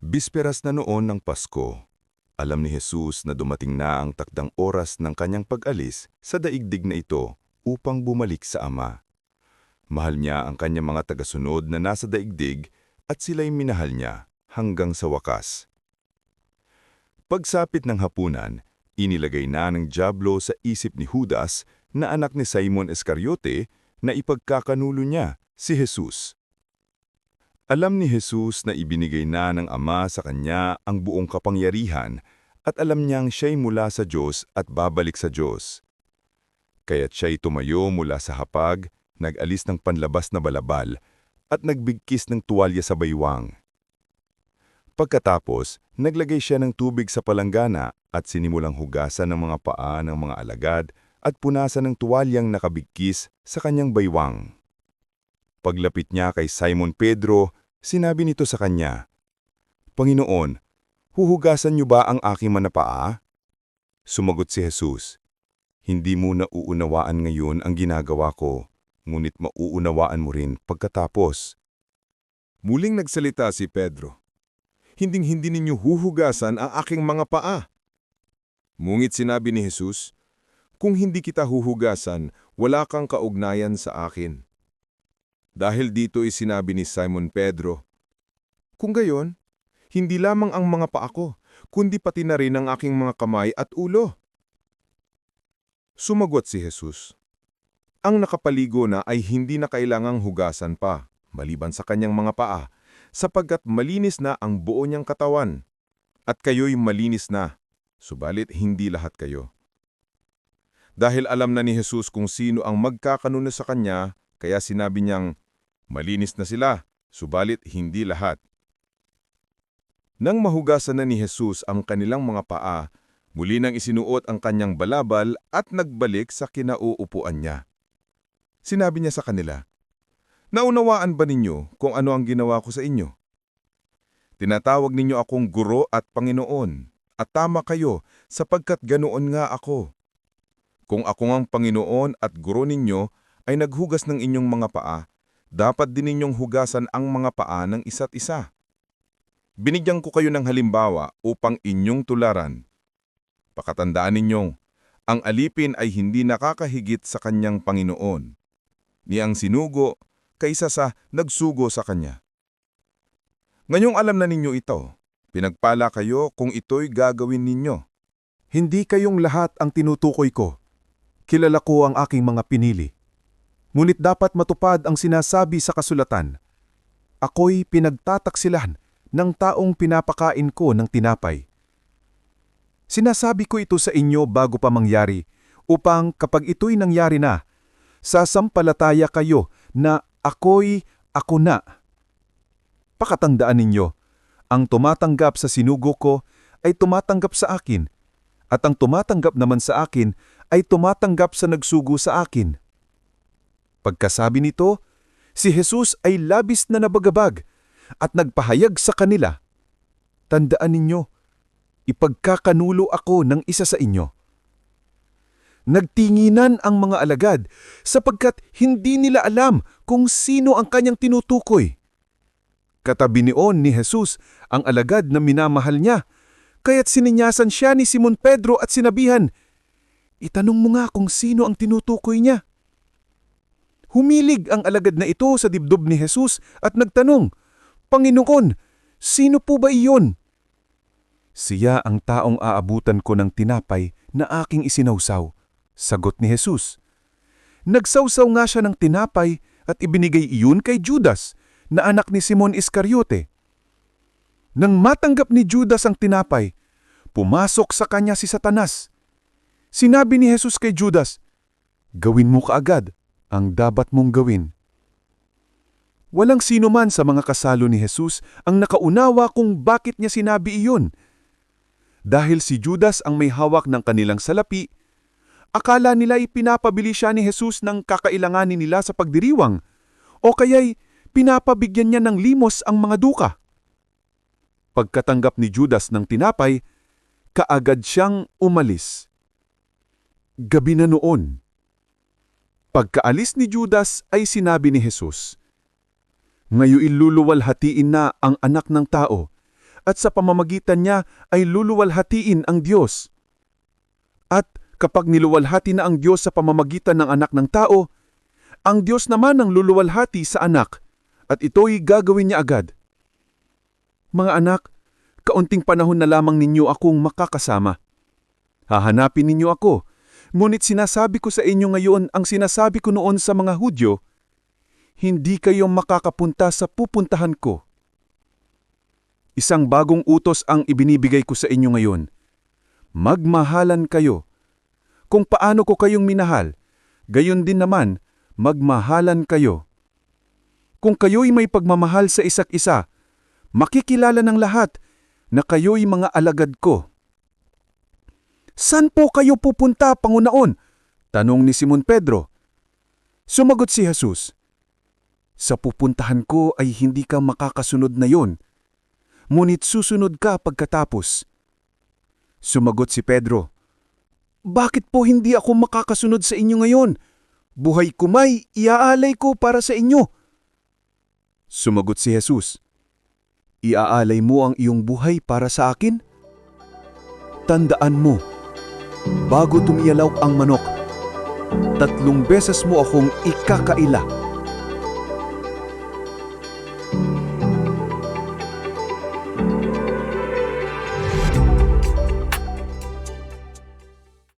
Bisperas na noon ng Pasko, alam ni Jesus na dumating na ang takdang oras ng kanyang pag-alis sa daigdig na ito upang bumalik sa Ama. Mahal niya ang kanyang mga tagasunod na nasa daigdig at sila'y minahal niya hanggang sa wakas. Pagsapit ng hapunan, inilagay na ng dyablo sa isip ni Judas na anak ni Simon Iscariote na ipagkakanulo niya si Jesus. Alam ni Jesus na ibinigay na ng Ama sa kanya ang buong kapangyarihan at alam niyang siya'y mula sa Diyos at babalik sa Diyos. Kaya't siya'y tumayo mula sa hapag, nag-alis ng panlabas na balabal at nagbigkis ng tuwalya sa baywang. Pagkatapos, naglagay siya ng tubig sa palanggana at sinimulang hugasan ng mga paa ng mga alagad at punasan ng tuwalyang nakabigkis sa kanyang baywang. Paglapit niya kay Simon Pedro, sinabi nito sa kanya, "Panginoon, huhugasan niyo ba ang aking mga paa?" Sumagot si Jesus, "Hindi mo na uunawaan ngayon ang ginagawa ko, ngunit mauunawaan mo rin pagkatapos." Muling nagsalita si Pedro, "Hinding-hindi ninyo huhugasan ang aking mga paa." Ngunit sinabi ni Jesus, "Kung hindi kita huhugasan, wala kang kaugnayan sa akin." Dahil dito ay sinabi ni Simon Pedro, "Kung gayon, hindi lamang ang mga paa ko, kundi pati na rin ang aking mga kamay at ulo." Sumagot si Jesus, "Ang nakapaligo na ay hindi na kailangang hugasan pa, maliban sa kanyang mga paa, sapagkat malinis na ang buo niyang katawan. At kayo'y malinis na, subalit hindi lahat kayo." Dahil alam na ni Jesus kung sino ang magkakanuno sa kanya, kaya sinabi niyang, "Malinis na sila, subalit hindi lahat." Nang mahugasan na ni Jesus ang kanilang mga paa, muli nang isinuot ang kanyang balabal at nagbalik sa kinauupuan niya. Sinabi niya sa kanila, "Naunawaan ba ninyo kung ano ang ginawa ko sa inyo? Tinatawag ninyo akong Guro at Panginoon, at tama kayo sapagkat ganoon nga ako. Kung ako ngang Panginoon at Guro ninyo ay naghugas ng inyong mga paa, dapat din ninyong hugasan ang mga paa ng isa't isa. Binigyan ko kayo ng halimbawa upang inyong tularan. Pakatandaan ninyong, ang alipin ay hindi nakakahigit sa kanyang Panginoon, ni ang sinugo kaysa sa nagsugo sa kanya. Ngayong alam na ninyo ito, pinagpala kayo kung ito'y gagawin ninyo. Hindi kayong lahat ang tinutukoy ko. Kilala ko ang aking mga pinili. Ngunit dapat matupad ang sinasabi sa kasulatan. Ako'y pinagtataksilan ng taong pinapakain ko ng tinapay. Sinasabi ko ito sa inyo bago pa mangyari, upang kapag ito'y nangyari na, sasampalataya kayo na ako'y ako na. Pakatandaan ninyo, ang tumatanggap sa sinugo ko ay tumatanggap sa akin, at ang tumatanggap naman sa akin ay tumatanggap sa nagsugo sa akin." Pagkasabi nito, si Jesus ay labis na nabagabag at nagpahayag sa kanila, "Tandaan ninyo, ipagkakanulo ako ng isa sa inyo." Nagtinginan ang mga alagad sapagkat hindi nila alam kung sino ang kanyang tinutukoy. Katabi niyon ni Jesus ang alagad na minamahal niya, kaya't sininyasan siya ni Simon Pedro at sinabihan, "Itanong mo nga kung sino ang tinutukoy niya." Humilig ang alagad na ito sa dibdib ni Jesus at nagtanong, "Panginoon, sino po ba iyon?" "Siya ang taong aabutan ko ng tinapay na aking isinawsaw," sagot ni Jesus. Nagsawsaw nga siya ng tinapay at ibinigay iyon kay Judas, na anak ni Simon Iscariote. Nang matanggap ni Judas ang tinapay, pumasok sa kanya si Satanas. Sinabi ni Jesus kay Judas, "Gawin mo kaagad ang dapat mong gawin." Walang sino man sa mga kasalo ni Jesus ang nakaunawa kung bakit niya sinabi iyon. Dahil si Judas ang may hawak ng kanilang salapi, akala nila ipinapabili siya ni Jesus ng kakailanganin nila sa pagdiriwang, o kaya'y pinapabigyan niya ng limos ang mga duka. Pagkatanggap ni Judas ng tinapay, kaagad siyang umalis. Gabi na noon. Pagkaalis ni Judas ay sinabi ni Jesus, "Ngayon iluluwalhatiin na ang Anak ng Tao at sa pamamagitan niya ay luluwalhatiin ang Diyos. At kapag niluwalhati na ang Diyos sa pamamagitan ng anak ng tao, ang Diyos naman ang luluwalhati sa anak, at ito'y gagawin niya agad. Mga anak, kaunting panahon na lamang ninyo akong makakasama. Hahanapin ninyo ako, ngunit sinasabi ko sa inyo ngayon ang sinasabi ko noon sa mga Hudyo, hindi kayo makakapunta sa pupuntahan ko. Isang bagong utos ang ibinibigay ko sa inyo ngayon. Magmahalan kayo. Kung paano ko kayong minahal, gayon din naman, magmahalan kayo. Kung kayo'y may pagmamahal sa isa't isa, makikilala ng lahat na kayo'y mga alagad ko. Saan po kayo pupunta, Pangunaon? Tanong ni Simon Pedro. Sumagot si Jesus, sa pupuntahan ko ay hindi ka makakasunod na yon, ngunit susunod ka pagkatapos. Sumagot si Pedro, bakit po hindi ako makakasunod sa inyo ngayon? Buhay ko may iaalay ko para sa inyo. Sumagot si Jesus, iaalay mo ang iyong buhay para sa akin? Tandaan mo, bago tumiyalaw ang manok, 3 beses mo akong ikakaila.